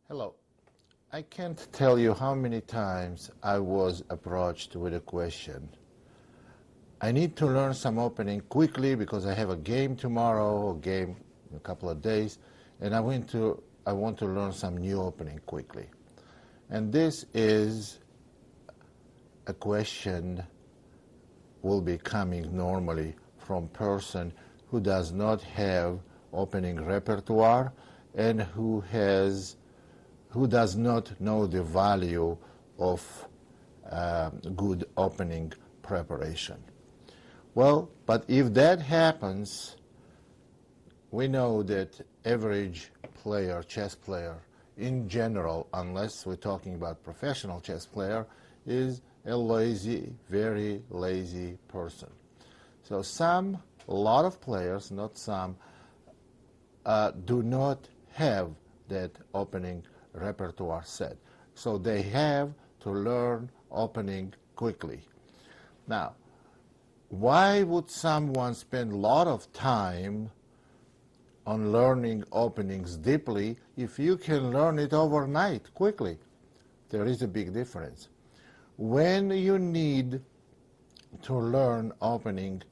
Hello. I can't tell you how many times I was approached with a question. I need to learn some opening quickly because I have a game tomorrow, a game in a couple of days, and I want to learn some new opening quickly. And this is a question will be coming normally from person who does not have opening repertoire and who does not know the value of good opening preparation. Well, but if that happens, we know that average player, chess player, in general, unless we're talking about professional chess player, is a lazy, very lazy person. So a lot of players, not some, do not have that opening repertoire set. So they have to learn opening quickly. Now, why would someone spend a lot of time on learning openings deeply if you can learn it overnight quickly? There is a big difference. When you need to learn opening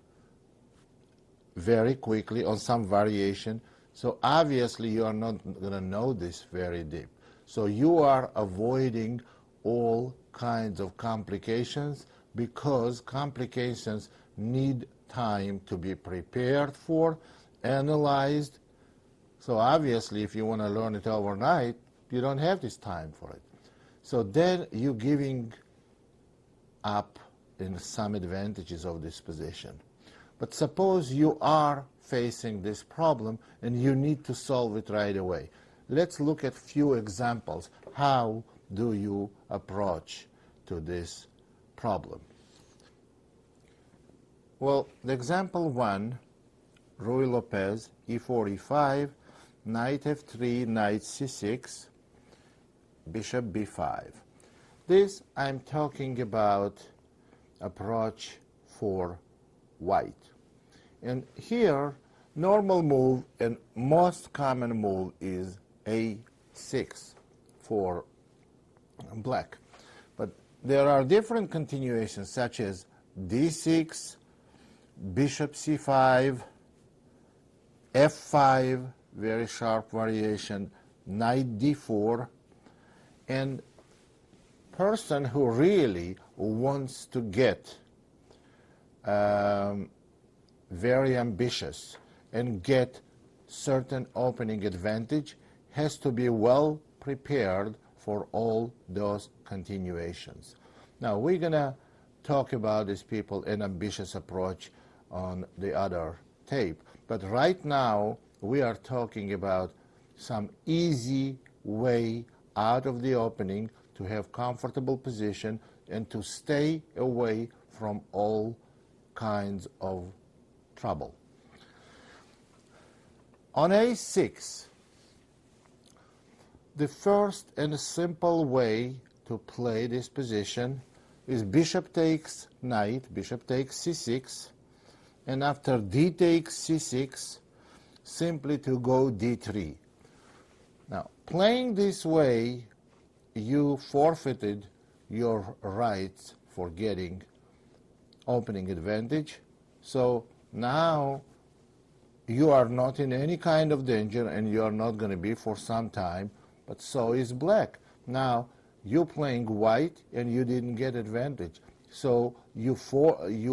very quickly on some variation, so obviously you are not going to know this very deep. So you are avoiding all kinds of complications because complications need time to be prepared for, analyzed. So obviously if you want to learn it overnight, you don't have this time for it. So then you're giving up in some advantages of this position. But suppose you are facing this problem and you need to solve it right away. Let's look at few examples. How do you approach to this problem? Well, the example 1, Ruy Lopez, e4, e5, knight f3, knight c6, bishop b5. This I'm talking about approach for white. And here, normal move and most common move is a6 for black. But there are different continuations such as d6, bishop c5, f5, very sharp variation, knight d4, and person who really wants to get very ambitious and get certain opening advantage has to be well prepared for all those continuations. Now we're going to talk about these people an ambitious approach on the other tape, but right now we are talking about some easy way out of the opening to have comfortable position and to stay away from all kinds of trouble. On a6, the first and simple way to play this position is bishop takes knight, bishop takes c6, and after d takes c6, simply to go d3. Now, playing this way, you forfeited your rights for getting opening advantage. So now you are not in any kind of danger and you are not going to be for some time, but so is black. Now you're playing white and you didn't get advantage. So you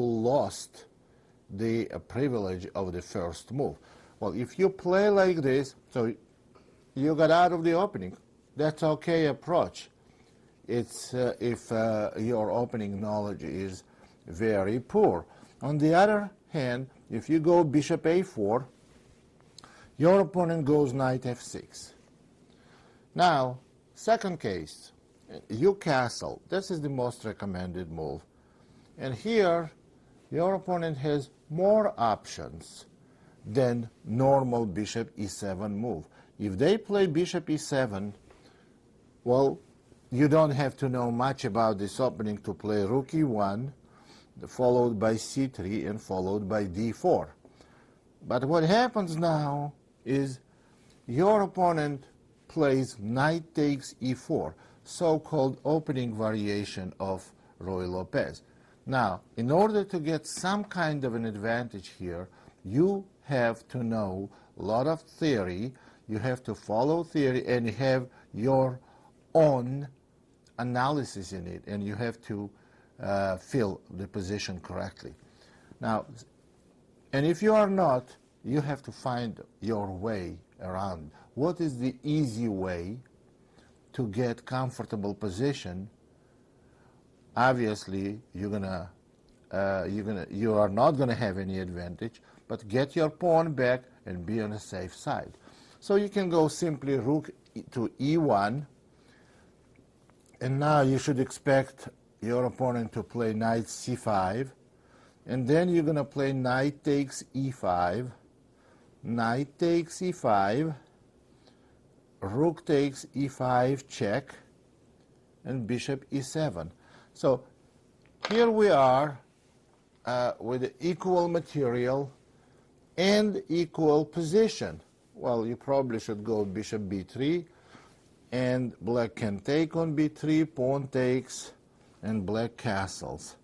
lost the privilege of the first move. Well, if you play like this, so you got out of the opening, that's okay approach. It's if your opening knowledge is very poor. On the other hand, if you go bishop a4, your opponent goes knight f6. Now, second case, you castle. This is the most recommended move. And here, your opponent has more options than normal bishop e7 move. If they play bishop e7, well, you don't have to know much about this opening to play rook e1, followed by c3 and followed by d4. But what happens now is your opponent plays knight takes e4, so-called opening variation of Ruy Lopez. Now, in order to get some kind of an advantage here, you have to know a lot of theory, you have to follow theory, and you have your own analysis in it, and you have to fill the position correctly. Now, and if you are not, you have to find your way around. What is the easy way to get comfortable position? Obviously, you are not gonna have any advantage, but get your pawn back and be on the safe side. So you can go simply rook to e1, and now you should expect your opponent to play knight c5, and then you're gonna play knight takes e5, knight takes e5, rook takes e5 check, and bishop e7. So here we are with equal material and equal position. Well, you probably should go bishop b3, and black can take on b3, pawn takes, and black castles.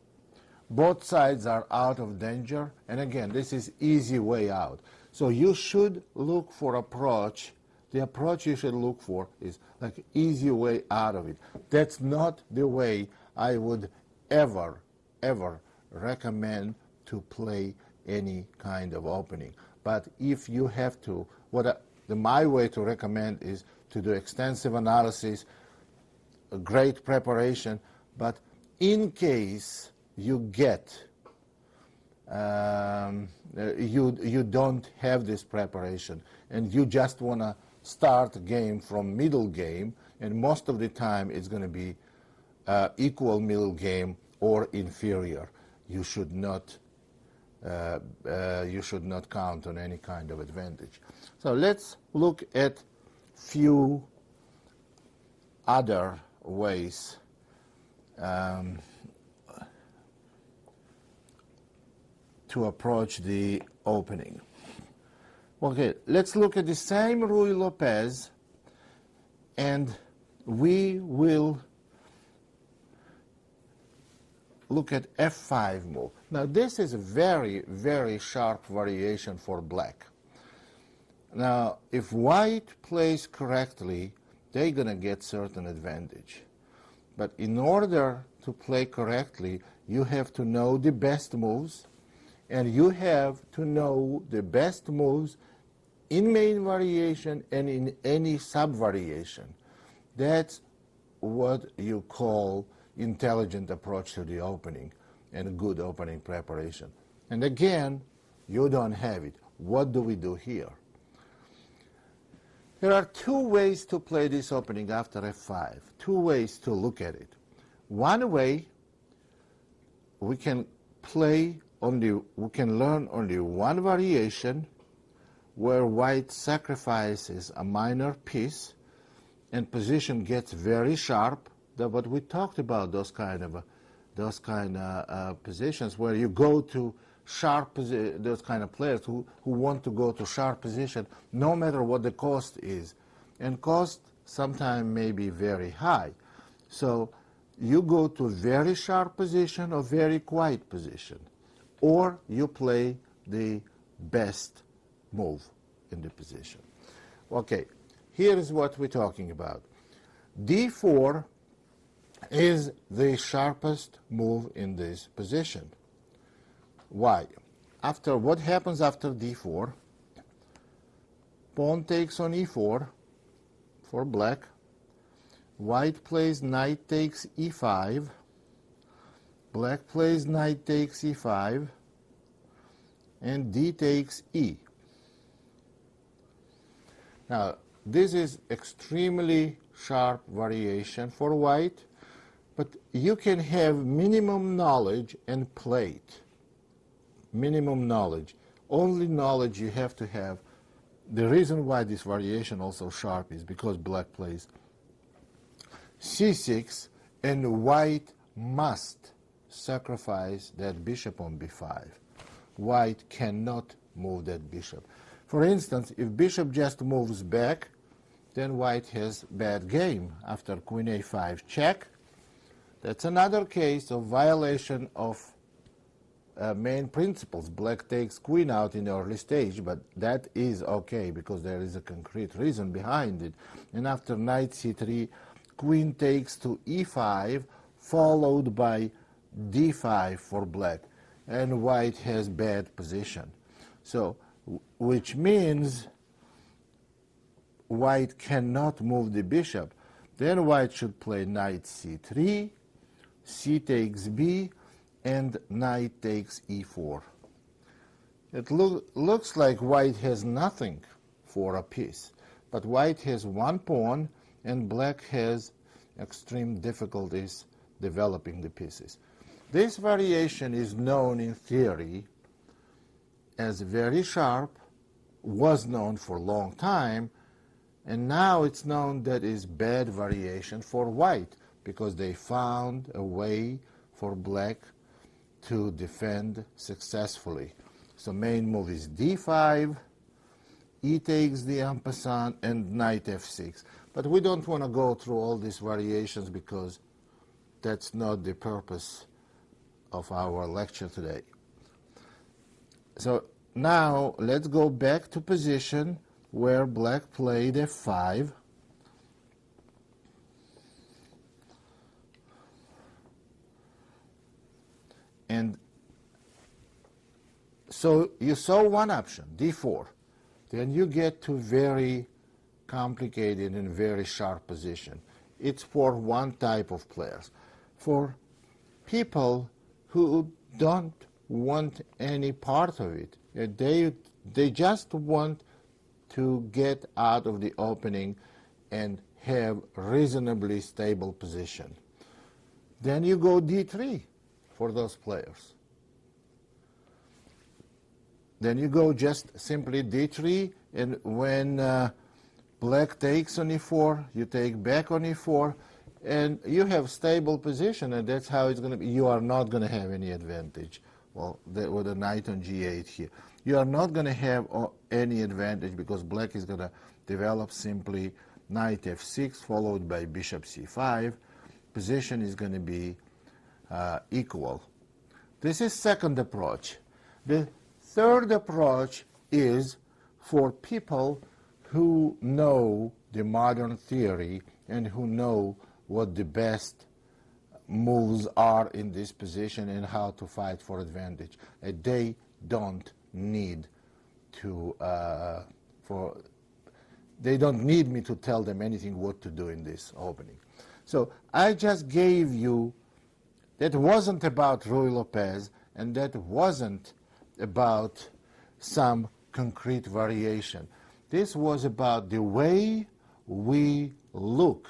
Both sides are out of danger, and again, this is easy way out. So you should look for approach. The approach you should look for is like easy way out of it. That's not the way I would ever recommend to play any kind of opening. But if you have to, my way to recommend is to do extensive analysis, a great preparation, but in case you get you don't have this preparation and you just want to start a game from middle game, and most of the time it's going to be equal middle game or inferior, you should not count on any kind of advantage. So let's look at few other ways to approach the opening. Okay, let's look at the same Ruy Lopez, and we will look at f5 move. Now this is a very sharp variation for black. Now if white plays correctly, they're gonna get certain advantage. But in order to play correctly, you have to know the best moves, and you have to know the best moves in main variation and in any sub-variation. That's what you call intelligent approach to the opening and good opening preparation. And again, you don't have it. What do we do here? There are two ways to play this opening after f5, two ways to look at it. One way, we can learn only one variation where white sacrifices a minor piece and position gets very sharp. But we talked about those kind of positions where you go to sharp those kind of players who want to go to sharp position no matter what the cost is, and cost sometimes may be very high. So you go to very sharp position or very quiet position, or you play the best move in the position. Okay, here is what we're talking about. d4 is the sharpest move in this position. Why? What happens after d4? Pawn takes on e4 for black. White plays knight takes e5. Black plays knight takes e5. And d takes e. Now, this is extremely sharp variation for white, but you can have minimum knowledge and play it. Minimum knowledge. Only knowledge you have to have. The reason why this variation also sharp is because black plays c6 and white must sacrifice that bishop on b5. White cannot move that bishop. For instance, if bishop just moves back, then white has bad game. After queen a5 check, that's another case of violation of main principles. Black takes queen out in the early stage, but that is okay because there is a concrete reason behind it. And after knight c3, queen takes to e5, followed by d5 for black, and white has bad position. So, which means white cannot move the bishop. Then white should play knight c3, c takes b, and knight takes e4. It looks like white has nothing for a piece, but white has one pawn and black has extreme difficulties developing the pieces. This variation is known in theory as very sharp, was known for a long time, and now it's known that is bad variation for white because they found a way for black to defend successfully. So main move is d5, e takes the en passant, and knight f6. But we don't want to go through all these variations because that's not the purpose of our lecture today. So now let's go back to position where black played f5. And so you saw one option, d4. Then you get to very complicated and very sharp position. It's for one type of players. For people who don't want any part of it, they just want to get out of the opening and have reasonably stable position. Then you go d3 for those players. Then you go just simply d3, and when black takes on e4, you take back on e4, and you have stable position, and that's how it's going to be. You are not going to have any advantage. Well, with a knight on g8 here. You are not going to have any advantage because black is going to develop simply knight f6 followed by bishop c5. Position is going to be equal. This is second approach. The third approach is for people who know the modern theory and who know what the best moves are in this position and how to fight for advantage. And they don't need to they don't need me to tell them anything what to do in this opening. So I just gave you, that wasn't about Ruy Lopez, and that wasn't about some concrete variation. This was about the way we look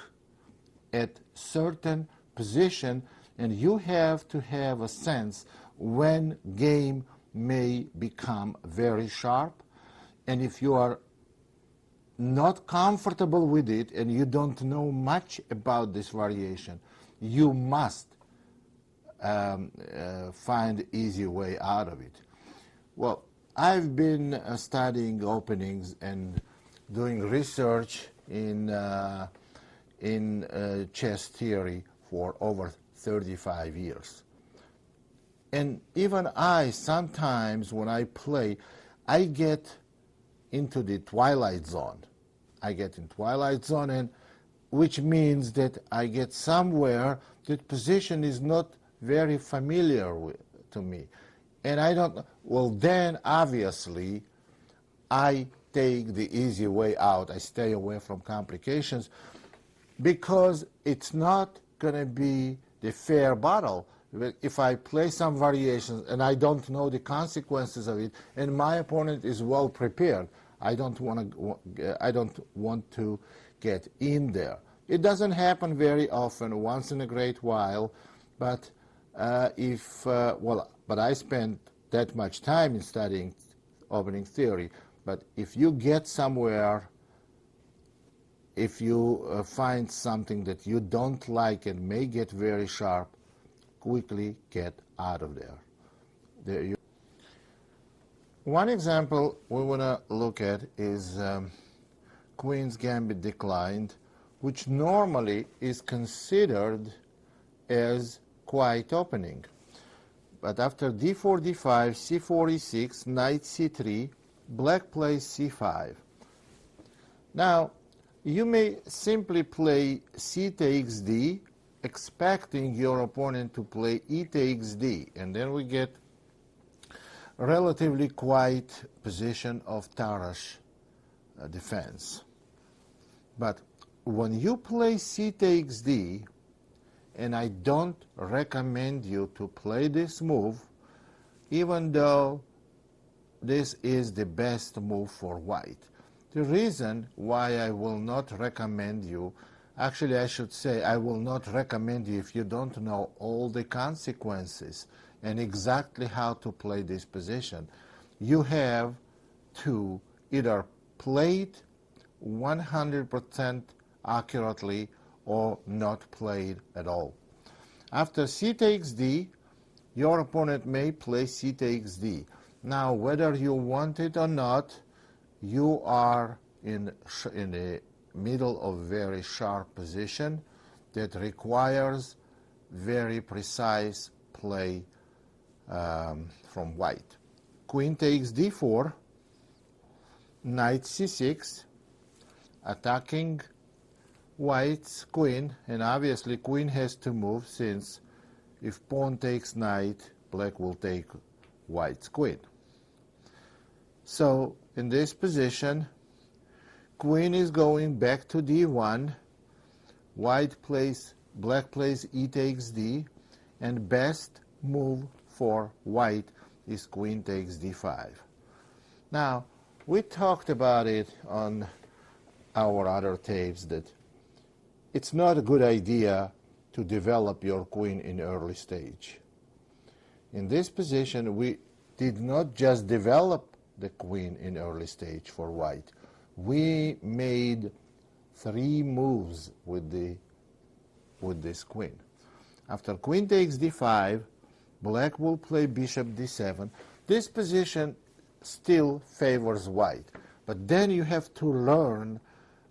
at certain position, and you have to have a sense when game may become very sharp, and if you are not comfortable with it and you don't know much about this variation, you must find easy way out of it. Well, I've been studying openings and doing research in chess theory for over 35 years. And even I, sometimes when I play, I get into the twilight zone. I get in twilight zone, and which means that I get somewhere that position is not very familiar to me. And I don't, well then obviously I take the easy way out. I stay away from complications because it's not going to be the fair battle. If I play some variations and I don't know the consequences of it, and my opponent is well prepared, I don't want to get in there. It doesn't happen very often, once in a great while, but but I spent that much time in studying opening theory. But if you get somewhere, if you find something that you don't like and may get very sharp, quickly get out of there. One example we want to look at is Queen's Gambit declined, which normally is considered as quiet opening. But after d4, d5, c4, e6, knight c3, black plays c5. Now, you may simply play c takes d, expecting your opponent to play e takes d, and then we get a relatively quiet position of Tarrasch defense. But when you play c takes d, and I don't recommend you to play this move, even though this is the best move for white. The reason why I will not recommend you, actually I should say I will not recommend you if you don't know all the consequences and exactly how to play this position. You have to either play it 100% accurately or not play it at all. After c takes d, your opponent may play c takes d. Now, whether you want it or not, you are in the middle of very sharp position that requires very precise play from white. Queen takes d4, knight c6, attacking white's queen, and obviously queen has to move, since if pawn takes knight, black will take white's queen. So in this position, queen is going back to d1, black plays e takes d, and best move for white is queen takes d5. Now, we talked about it on our other tapes that it's not a good idea to develop your queen in early stage. In this position, we did not just develop the queen in early stage for white. We made 3 moves with this queen. After queen takes d5, black will play bishop d7. This position still favors white, but then you have to learn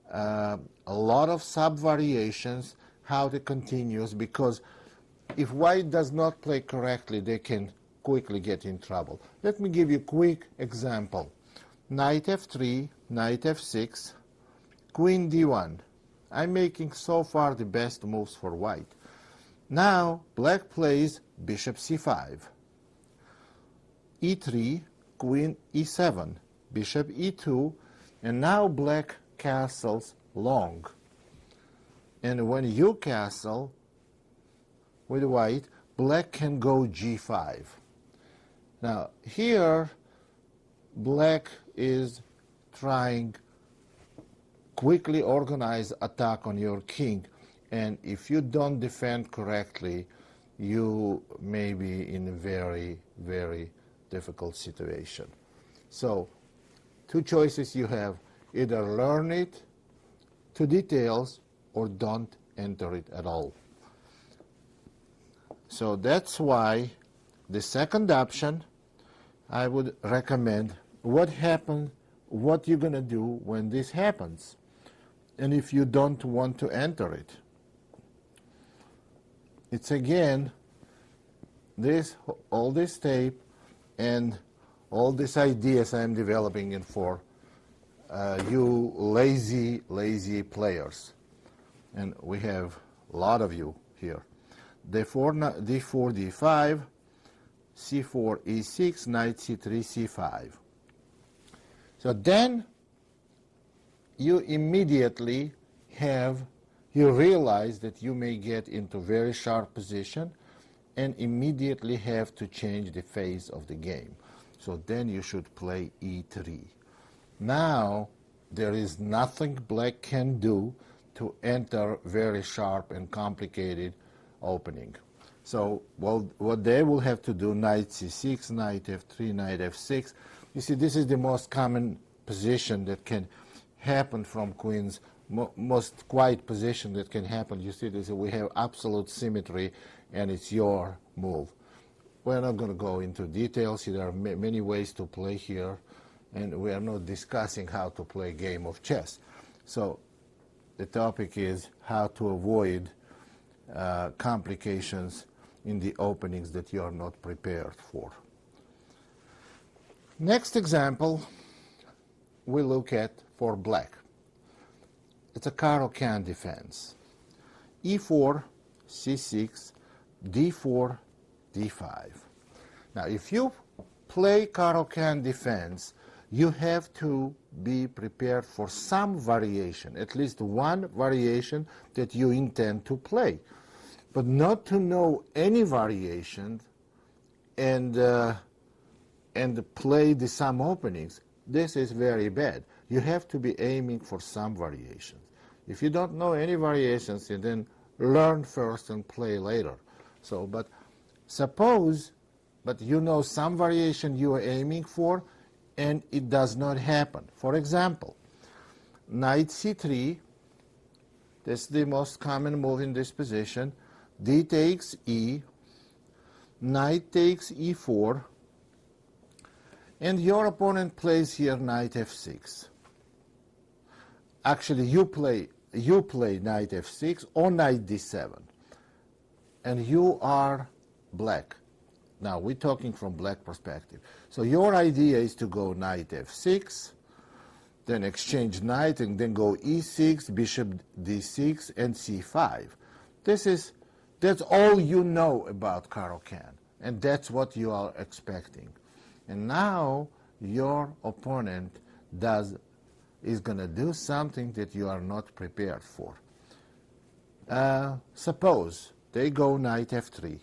a lot of sub-variations, how to continues, because if white does not play correctly, they can quickly get in trouble. Let me give you a quick example. Knight f3, knight f6, queen d1. I'm making so far the best moves for white. Now black plays bishop c5, e3, queen e7, bishop e2, and now black castles long. And when you castle with white, black can go g5. Now here black is trying quickly organize attack on your king, and if you don't defend correctly, you may be in a very, very difficult situation. So 2 choices you have: either learn it to details or don't enter it at all. So that's why the second option I would recommend, what you're going to do when this happens, and if you don't want to enter it. It's again all this tape and all these ideas I'm developing it for you lazy players, and we have a lot of you here. d4, d5, c4, e6, knight c3, c5. So then you immediately you realize that you may get into very sharp position and immediately have to change the phase of the game. So then you should play e3. Now there is nothing black can do to enter very sharp and complicated opening. So what they will have to do, knight c6, knight f3, knight f6. You see, this is the most common position that can happen from queens, most quiet position that can happen. You see, we have absolute symmetry, and it's your move. We're not going to go into details. There are many ways to play here, and we are not discussing how to play a game of chess. So the topic is how to avoid complications in the openings that you are not prepared for. Next example we look at for black. It's a Caro-Kann defense. E4, C6, D4, D5. Now, if you play Caro-Kann defense, you have to be prepared for some variation, at least one variation that you intend to play. But not to know any variation and play the some openings, this is very bad. You have to be aiming for some variations. If you don't know any variations, you then learn first and play later. So, but suppose, but you know some variation you are aiming for, and it does not happen. For example, knight c3, that's the most common move in this position. D takes E, knight takes E4, and your opponent plays here knight f6. Actually, you play knight f6 or knight d7, and you are black. Now, we're talking from black perspective. So your idea is to go knight f6, then exchange knight, and then go e6, bishop d6, and c5. That's all you know about Caro-Kann, and that's what you are expecting. And now your opponent is going to do something that you are not prepared for. Suppose they go knight f3,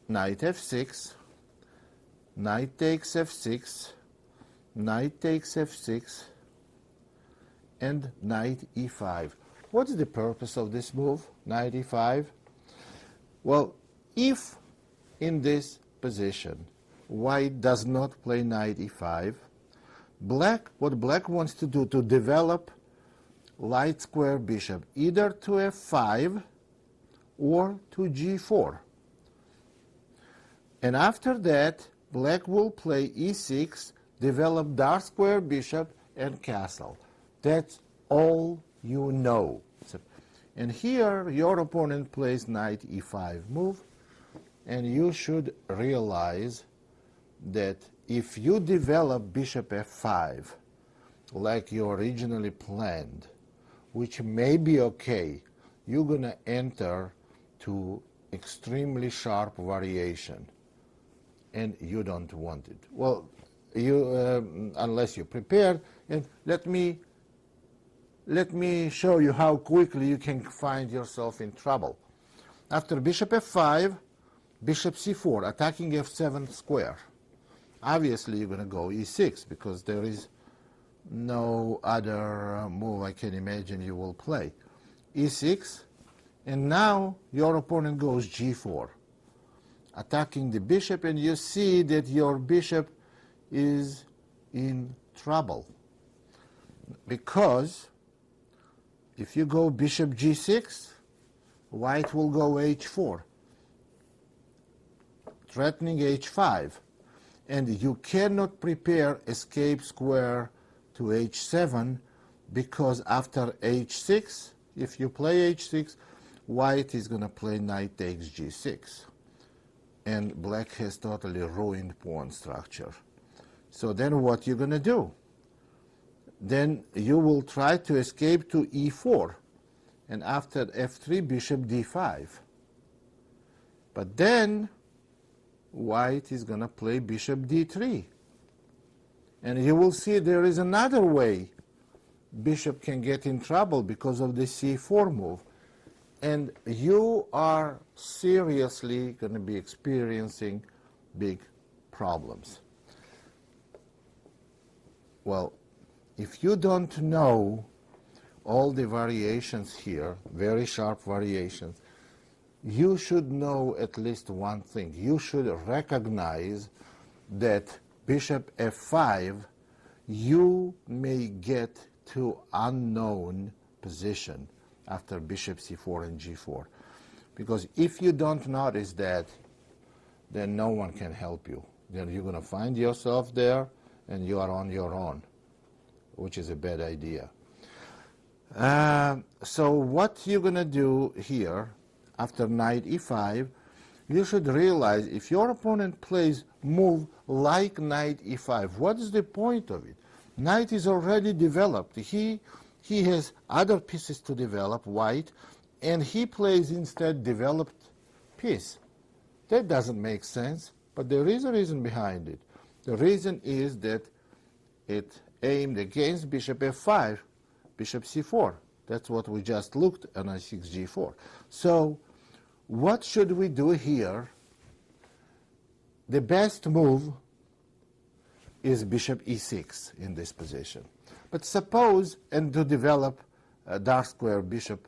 knight f6, knight takes f6, knight takes f6, and knight e5. What's the purpose of this move, knight e5? Well, if in this position white does not play knight e5, what black wants to do to develop light square bishop either to f5 or to g4. And after that, black will play e6, develop dark square bishop and castle. That's all you know. And here your opponent plays knight e5 move, and you should realize that if you develop bishop f5 like you originally planned, which may be okay, you're going to enter to extremely sharp variation, and you don't want it. Well, unless you're prepared, and let me show you how quickly you can find yourself in trouble. After bishop f5, bishop c4, attacking f7 square. Obviously, you're going to go e6 because there is no other move I can imagine you will play. e6, and now your opponent goes g4, attacking the bishop, and you see that your bishop is in trouble. Because if you go bishop g6, white will go h4, threatening h5. And you cannot prepare escape square to h7 because after h6, if you play h6, white is going to play knight takes g6. And black has totally ruined pawn structure. So then what you're going to do? Then you will try to escape to e4. And after f3, bishop d5. But then white is going to play bishop d3. And you will see there is another way bishop can get in trouble because of the c4 move. And you are seriously going to be experiencing big problems. Well, if you don't know all the variations here, very sharp variations, you should know at least one thing. You should recognize that bishop f5, you may get to unknown position after bishop c4 and g4. Because if you don't notice that, then no one can help you. Then you're going to find yourself there, and you are on your own. which is a bad idea. So what you're going to do here, after knight e5, you should realize if your opponent plays move like knight e5, what is the point of it? Knight is already developed. He has other pieces to develop, white, and he plays instead developed piece. That doesn't make sense, but there is a reason behind it. The reason is that it aimed against bishop f5, bishop c4. That's what we just looked at on i6 g4. So what should we do here? The best move is bishop e6 in this position. But suppose, and to develop a dark square bishop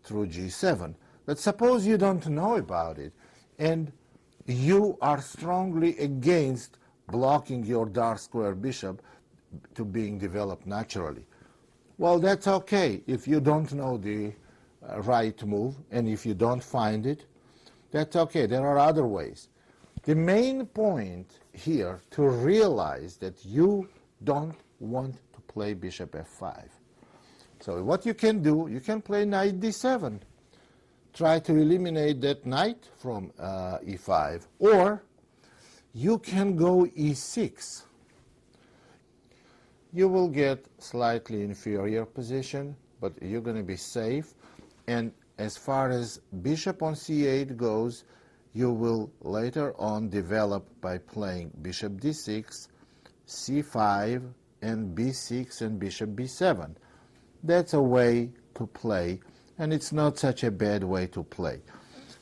through g7, but suppose you don't know about it, and you are strongly against blocking your dark square bishop to being developed naturally. Well, that's okay if you don't know the right move, and if you don't find it, that's okay. There are other ways. The main point here to realize that you don't want to play bishop f5. So what you can do, you can play knight d7. Try to eliminate that knight from e5. Or you can go e6. You will get slightly inferior position, but you're going to be safe. And as far as bishop on c8 goes, you will later on develop by playing bishop d6, c5, and b6 and bishop b7. That's a way to play, and it's not such a bad way to play.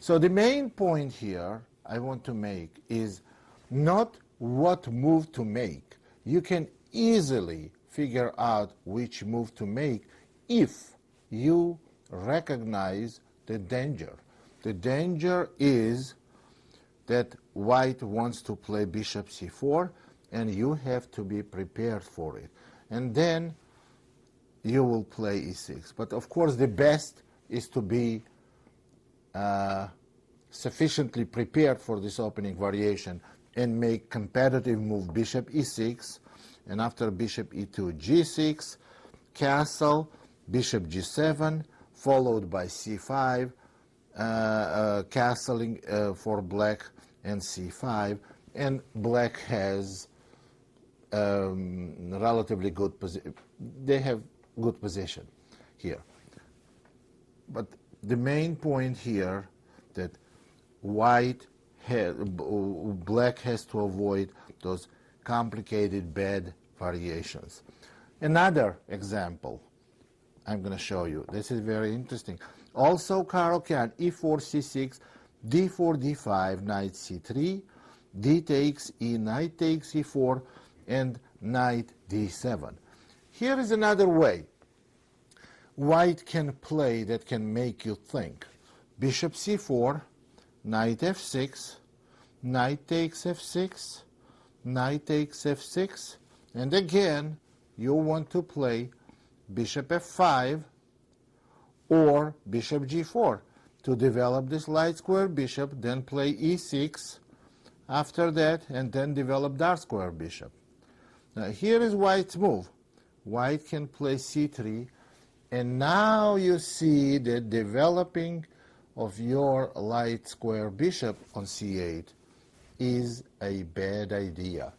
So the main point here I want to make is not what move to make. You can easily figure out which move to make if you recognize the danger. The danger is that white wants to play bishop c4, and you have to be prepared for it. And then you will play e6. But of course the best is to be sufficiently prepared for this opening variation and make competitive move bishop e6, and after bishop e2, g6, castle, bishop g7, followed by c5, castling for black, and c5, and black has relatively good position. They have good position here. But the main point here that black has to avoid those complicated bad variations. Another example I'm going to show you. This is very interesting. Also Caro-Kann, e4, c6, d4, d5, knight c3, d takes e, knight takes e4, and knight d7. Here is another way white can play that can make you think. Bishop c4, knight f6, knight takes f6, knight takes f6, and again you want to play bishop f5 or bishop g4 to develop this light square bishop, then play e6 after that, and then develop dark square bishop. Now here is white's move. White can play c3, and now you see that developing of your light square bishop on c8 is a bad idea.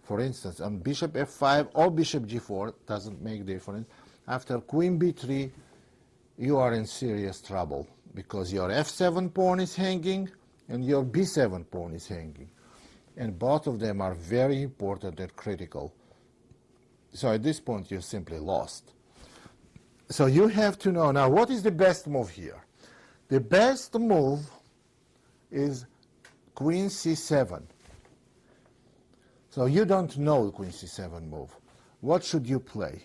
For instance, on bishop f5 or bishop g4, doesn't make difference, after queen b3, you are in serious trouble because your f7 pawn is hanging and your b7 pawn is hanging. And both of them are very important and critical. So at this point, you're simply lost. So you have to know, now what is the best move here? The best move is queen c7. So you don't know the queen c7 move. What should you play?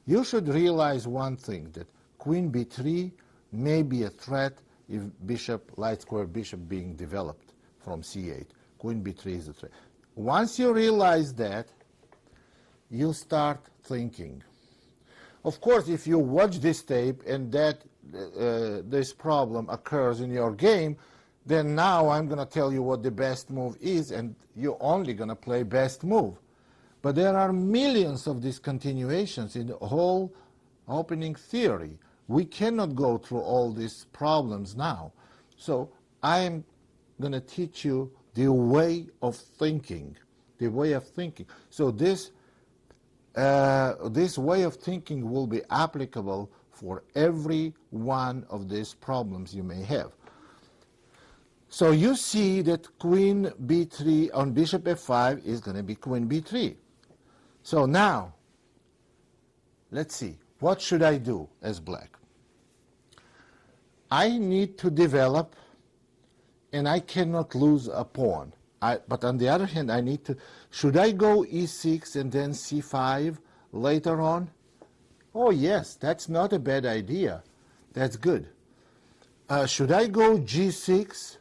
You should realize one thing, that queen b3 may be a threat if bishop, light square bishop being developed from c8. Queen b3 is a threat. Once you realize that, you start thinking. Of course, if you watch this tape and that this problem occurs in your game, then now I'm going to tell you what the best move is, and you're only going to play best move. But there are millions of these continuations in the whole opening theory. We cannot go through all these problems now. So I am going to teach you the way of thinking. The way of thinking. So this way of thinking will be applicable for every one of these problems you may have. So you see that queen b3 on bishop f5 is going to be queen b3. So now, let's see, what should I do as black? I need to develop, and I cannot lose a pawn. But on the other hand, I need to, should I go e6 and then c5 later on? Oh yes, that's not a bad idea. That's good. Should I go g6?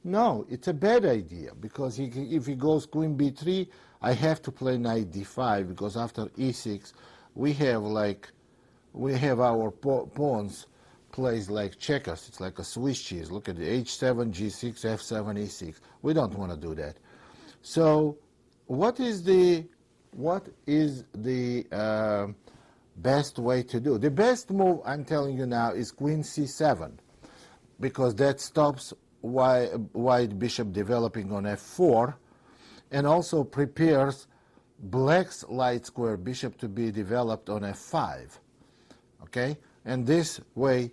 No, it's a bad idea, because if he goes queen b3, I have to play knight d5, because after e6 we have our pawns plays like checkers. It's like a Swiss cheese. Look at the h7, g6, f7, e6. We don't want to do that. So what is the best way to do? The best move, I'm telling you now, is queen c7, because that stops white bishop developing on f4, and also prepares black's light square bishop to be developed on f5. Okay? And this way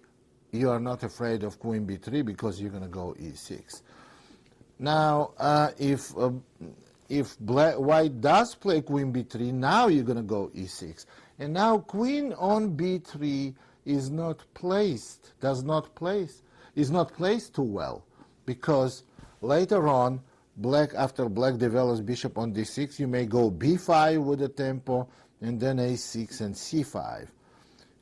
you are not afraid of queen b3, because you're going to go e6. Now, if white does play queen b3, now you're going to go e6. And now queen on b3 is not placed too well, because later on, after black develops bishop on d6, you may go b5 with a tempo, and then a6 and c5.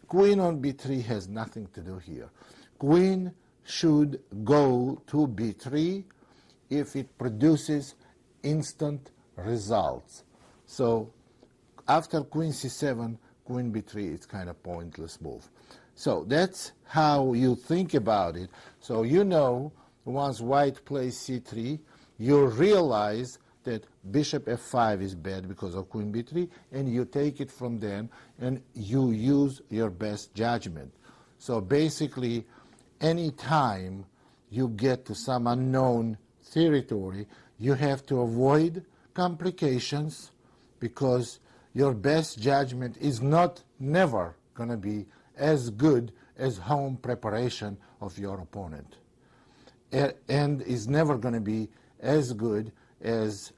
Queen on b3 has nothing to do here. Queen should go to b3 if it produces instant results. So after queen c7, queen b3, it's kind of pointless move. So that's how you think about it. So you know, once white plays c3, you realize that bishop f5 is bad because of queen b3, and you take it from then, and you use your best judgment. So basically, any time you get to some unknown territory, you have to avoid complications, because your best judgment is never going to be as good as home preparation of your opponent, and is never going to be as good as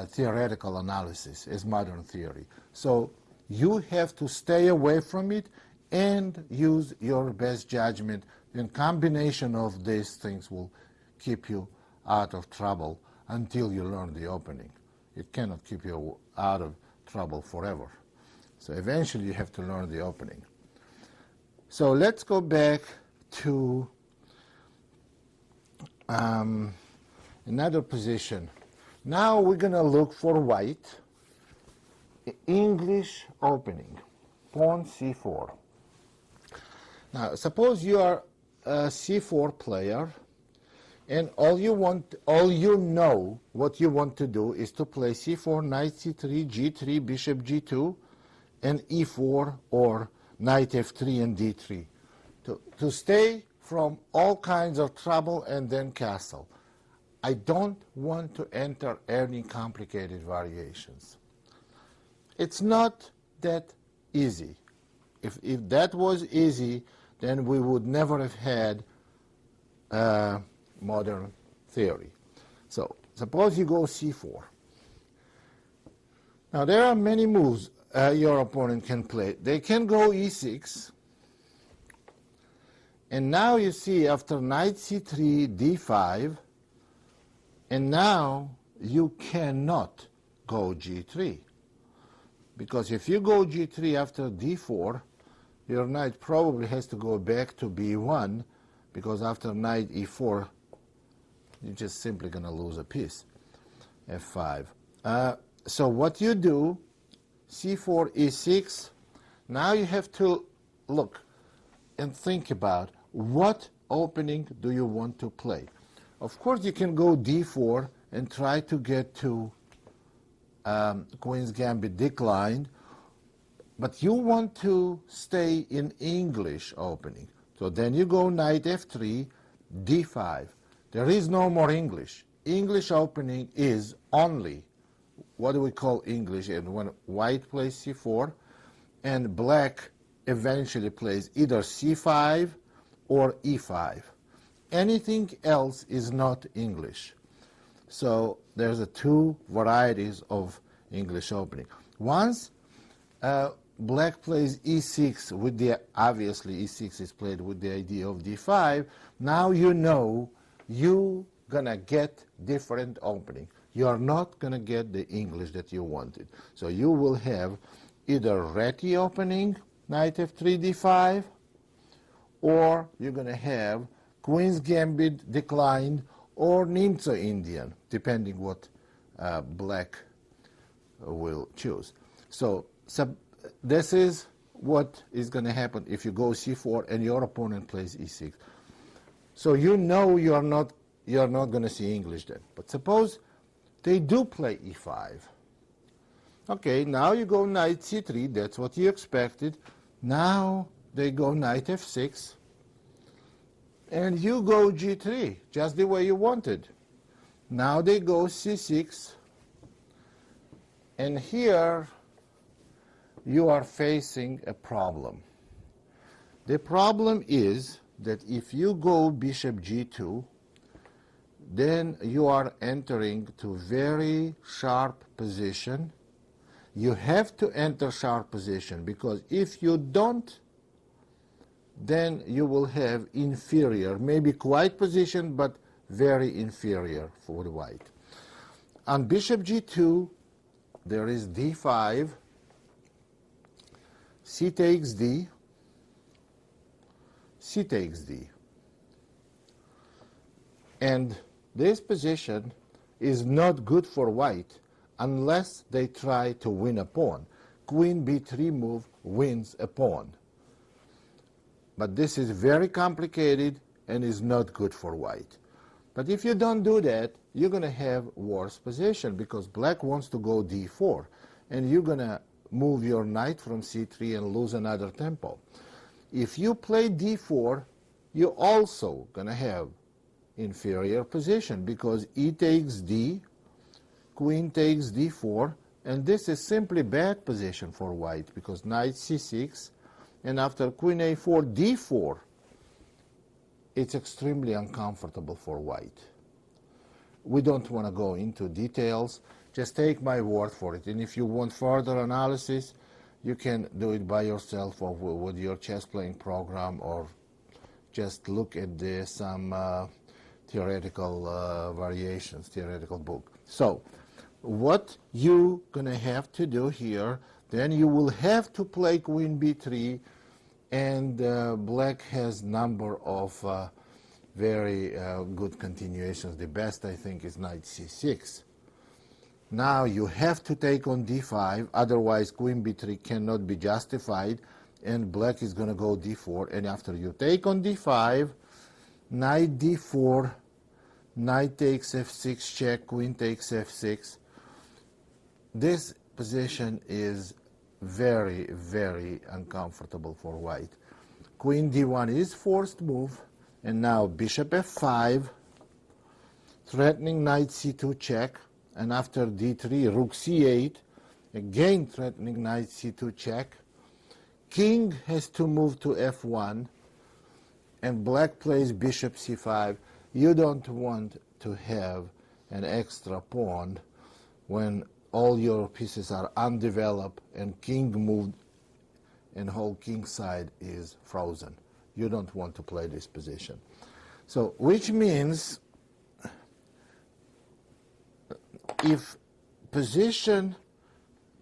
theoretical analysis, as modern theory. So you have to stay away from it and use your best judgment, and combination of these things will keep you out of trouble until you learn the opening. It cannot keep you out of trouble forever. So eventually you have to learn the opening. So let's go back to another position. Now we're going to look for white. English opening, pawn c4. Now suppose you are a c4 player, and what you want to do is to play c4, knight c3, g3, bishop g2, and e4, or knight f3 and d3, to stay from all kinds of trouble and then castle. I don't want to enter any complicated variations. It's not that easy. If that was easy, then we would never have had modern theory. So suppose you go c4. Now there are many moves your opponent can play. They can go e6. And now you see, after knight c3, d5, and now you cannot go g3. Because if you go g3 after d4, your knight probably has to go back to b1, because after knight e4, you're just simply going to lose a piece. f5. So what you do, c4, e6, now you have to look and think about what opening do you want to play. Of course, you can go d4 and try to get to Queen's Gambit declined, but you want to stay in English opening. So then you go knight f3, d5. There is no more English. English opening is only, what do we call English? And when white plays c4, and black eventually plays either c5 or e5. Anything else is not English. So there's two varieties of English opening. Once black plays e6 with the, obviously e6 is played with the idea of d5, now you know you're gonna get different opening. You are not gonna get the English that you wanted. So you will have either Reti opening, knight f3, d5, or you're gonna have Queen's Gambit declined, or Nimzo Indian, depending what black will choose. So this is what is going to happen if you go c4 and your opponent plays e6. So you know you're not going to see English then. But suppose they do play e5. Okay, now you go knight c3, that's what you expected. Now they go knight f6. And you go g3, just the way you wanted. Now they go c6. And here you are facing a problem. The problem is that if you go bishop g2, then you are entering to very sharp position. You have to enter sharp position, because if you don't, then you will have inferior, maybe quiet position, but very inferior for the white. On bishop g2, there is d5, c takes d, c takes d. And this position is not good for white unless they try to win a pawn. Queen b3 move wins a pawn. But this is very complicated and is not good for white. But if you don't do that, you're going to have worse position, because black wants to go d4, and you're going to move your knight from c3 and lose another tempo. If you play d4, you're also going to have inferior position, because e takes d, queen takes d4, and this is simply bad position for white, because knight c6, and after queen a4, d4, it's extremely uncomfortable for white. We don't want to go into details. Just take my word for it. And if you want further analysis, you can do it by yourself or with your chess playing program, or just look at some theoretical variations, theoretical book. So what you're going to have to do here, then you will have to play queen b3, and black has number of very good continuations. The best, I think, is knight c6. Now you have to take on d5, otherwise queen b3 cannot be justified, and black is going to go d4, and after you take on d5, knight d4, knight takes f6 check, queen takes f6. This position is very, very uncomfortable for white. Queen d1 is forced move, and now bishop f5, threatening knight c2 check, and after d3, rook c8, again threatening knight c2 check. King has to move to f1, and black plays bishop c5. You don't want to have an extra pawn when all your pieces are undeveloped and king moved and whole king side is frozen. You don't want to play this position. So, which means if position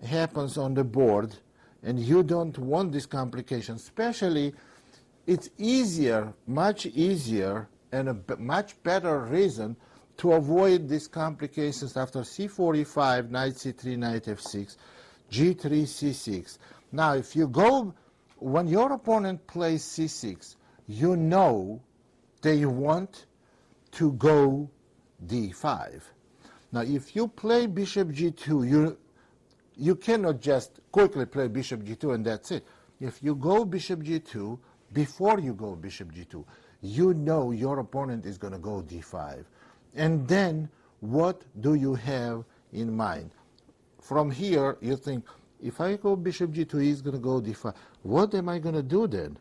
happens on the board and you don't want this complication, especially it's easier, much easier, and a much better reason to avoid these complications after c4, e5, knight c3, knight f6, g3, c6. Now, if you go, when your opponent plays c6, you know they want to go d5. Now, if you play bishop g2, you cannot just quickly play bishop g2 and that's it. If you go bishop g2, before you go bishop g2, you know your opponent is going to go d5. And then what do you have in mind? From here, you think, if I go bishop g2, he's going to go d5. What am I going to do then?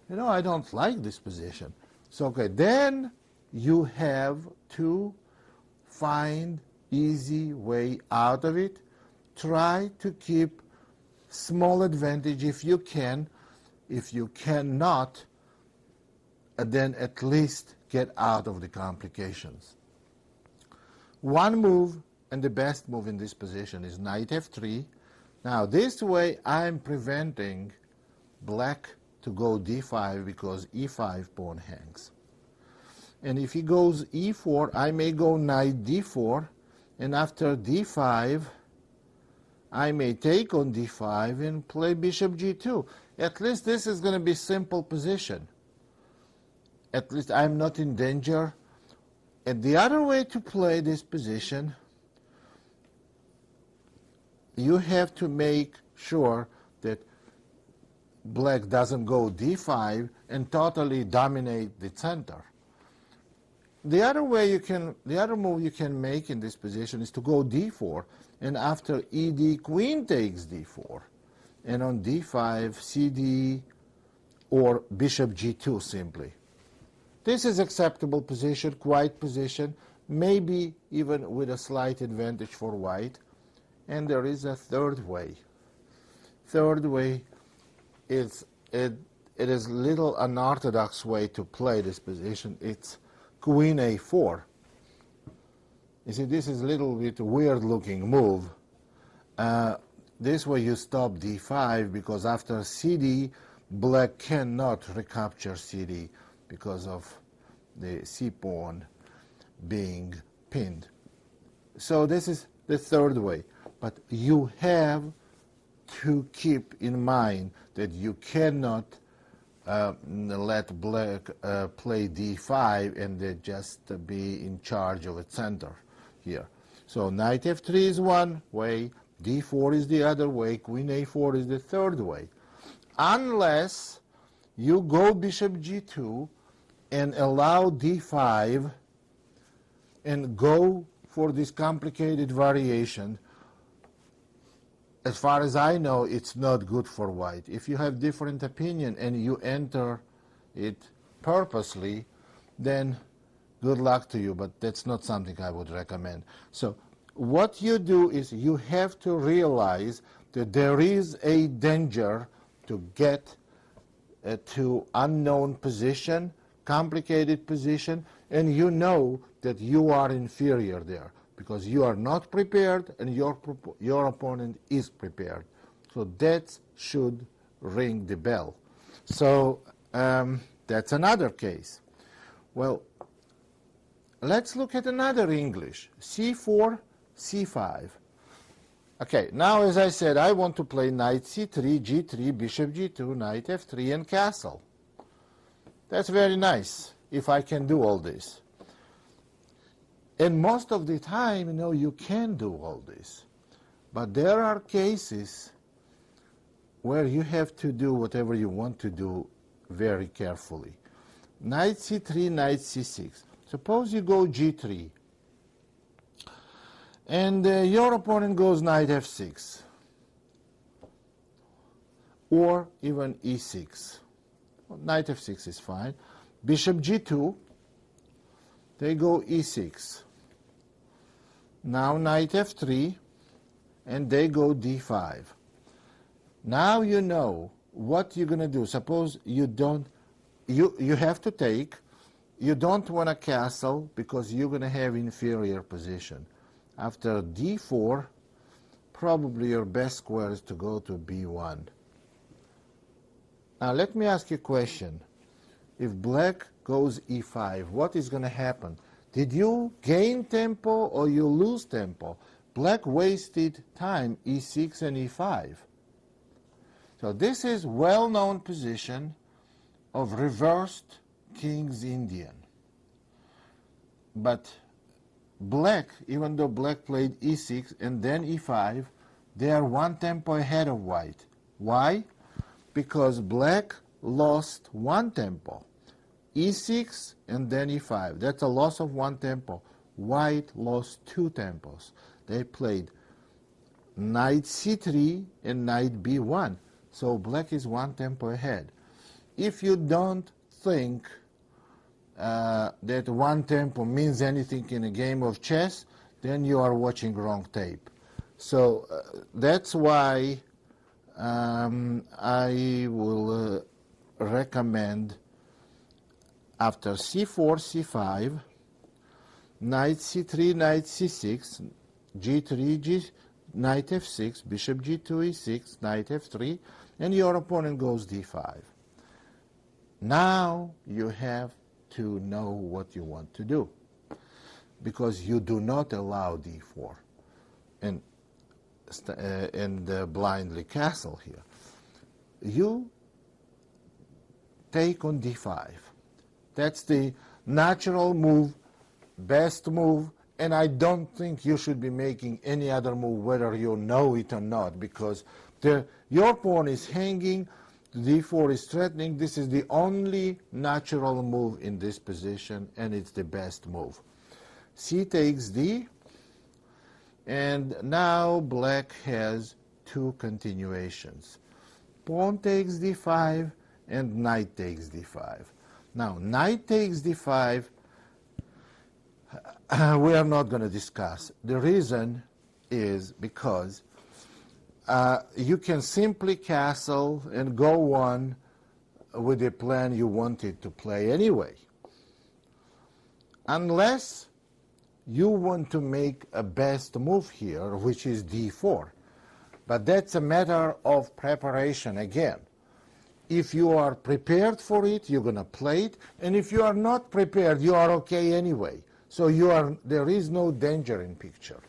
I don't like this position. So, okay, then you have to find easy way out of it. Try to keep small advantage if you can. If you cannot, then at least get out of the complications. One move, and the best move in this position, is knight f3. Now this way I'm preventing black to go d5 because e5 pawn hangs. And if he goes e4, I may go knight d4, and after d5 I may take on d5 and play bishop g2. At least this is going to be simple position. At least I'm not in danger. And the other way to play this position, you have to make sure that black doesn't go d5 and totally dominate the center. The other move you can make in this position is to go d4, and after ed, queen takes d4, and on d5, cd, or bishop g2 simply. This is acceptable position, quiet position, maybe even with a slight advantage for white. And there is a third way. Third way is it is little unorthodox way to play this position. It's queen a4. You see, this is a little bit weird looking move. This way you stop d5 because after cd, black cannot recapture cd because of the c pawn being pinned. So this is the third way. But you have to keep in mind that you cannot let black play d5 and they just be in charge of a center here. So knight f3 is one way, d4 is the other way, queen a4 is the third way. Unless you go bishop g2 and allow d5 and go for this complicated variation. As far as I know, it's not good for white. If you have different opinion and you enter it purposely, then good luck to you, but that's not something I would recommend. So what you do is you have to realize that there is a danger to get to unknown position, complicated position, and you know that you are inferior there, because you are not prepared and your opponent is prepared. So that should ring the bell. So that's another case. Well, let's look at another English. c4, c5. Okay, now as I said, I want to play knight c3, g3, bishop g2, knight f3, and castle. That's very nice, if I can do all this. And most of the time, you can do all this. But there are cases where you have to do whatever you want to do very carefully. Knight c3, knight c6. Suppose you go g3. And your opponent goes knight f6. Or even e6. Well, knight f6 is fine. Bishop g2. They go e6. Now knight f3, and they go d5. Now you know what you're going to do. Suppose you have to take. You don't want a castle because you're going to have inferior position. After d4, probably your best square is to go to b1. Now let me ask you a question. If black goes e5, what is going to happen? Did you gain tempo or you lose tempo? Black wasted time, e6 and e5. So this is well-known position of reversed King's Indian. But black, even though black played e6 and then e5, They are one tempo ahead of white. Why? Because black lost one tempo. E6 and then E5. That's a loss of one tempo. White lost two tempos. They played knight C3 and knight B1. So black is one tempo ahead. If you don't think that one tempo means anything in a game of chess, then you are watching wrong tape. So that's why I will recommend after C4, C5, knight C3, knight C6, G3, knight F6, bishop G2, E6, knight F3, and your opponent goes D5. Now you have to know what you want to do, because you do not allow D4 and blindly castle here. You take on D5. That's the natural move, best move, and I don't think you should be making any other move, whether you know it or not, because your pawn is hanging, D4 is threatening. This is the only natural move in this position, and it's the best move. C takes D, and now black has two continuations. Pawn takes D5, and knight takes D5. Now, knight takes D5, we are not going to discuss. The reason is because you can simply castle and go on with the plan you wanted to play anyway. Unless you want to make a best move here, which is D4. But that's a matter of preparation again. If you are prepared for it, you're going to play it. And if you are not prepared, you are okay anyway. So there is no danger in picture.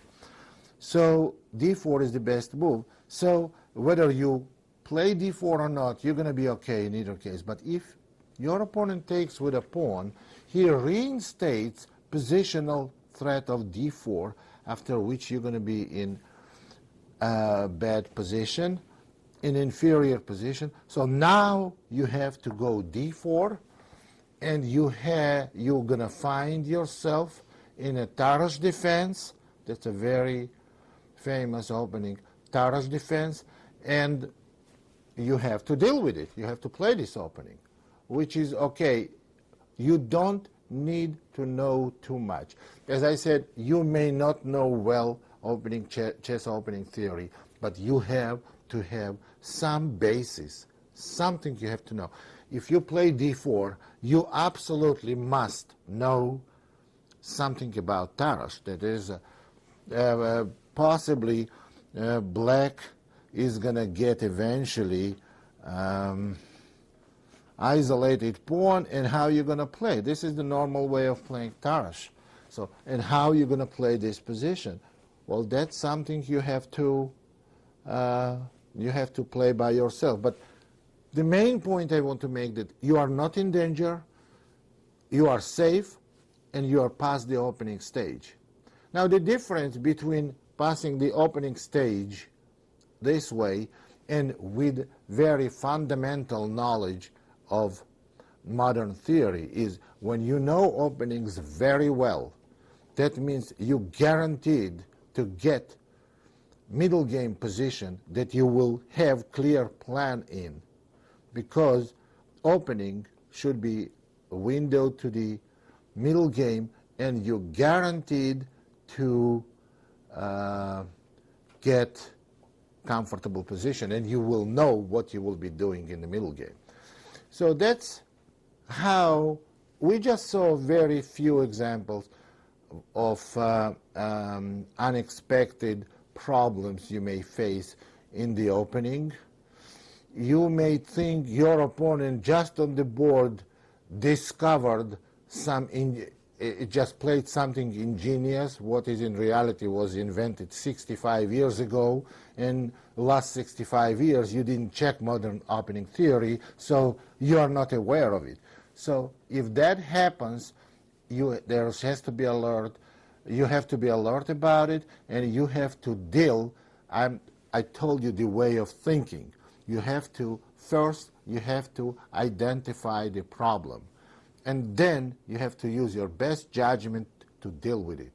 So D4 is the best move. So whether you play D4 or not, you're going to be okay in either case. But if your opponent takes with a pawn, he reinstates positional threat of D4, after which you're going to be in a bad position, in inferior position. So now you have to go D4, and you're going to find yourself in a Tarrasch defense. That's a very famous opening, Tarrasch defense, and you have to deal with it. You have to play this opening, which is okay. You don't need to know too much. As I said, you may not know well opening chess opening theory, but you have to have some basis, something you have to know. If you play D4, you absolutely must know something about Tarrasch. That is, possibly black is going to get eventually isolated pawn, and how you're going to play. This is the normal way of playing Tarrasch. So, and how you're going to play this position. Well, that's something you have to play by yourself. But the main point I want to make that you are not in danger, you are safe, and you are past the opening stage. Now, the difference between passing the opening stage this way and with very fundamental knowledge of modern theory is when you know openings very well, that means you guaranteed to get middle game position that you will have clear plan in, because opening should be a window to the middle game, and you're guaranteed to get comfortable position, and you will know what you will be doing in the middle game. So that's how we just saw very few examples of unexpected problems you may face in the opening. You may think your opponent just on the board discovered it just played something ingenious, what is in reality was invented 65 years ago, and the last 65 years you didn't check modern opening theory, so you are not aware of it. So if that happens, there has to be alert. You have to be alert about it, and you have to deal. I told you the way of thinking. You have to, first, you have to identify the problem. And then you have to use your best judgment to deal with it.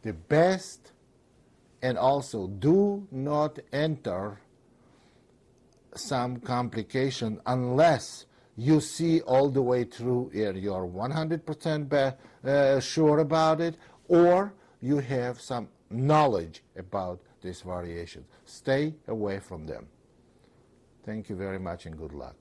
The best, and also do not enter some complication unless you see all the way through it. You're 100% sure about it, or you have some knowledge about these variations. Stay away from them. Thank you very much and good luck.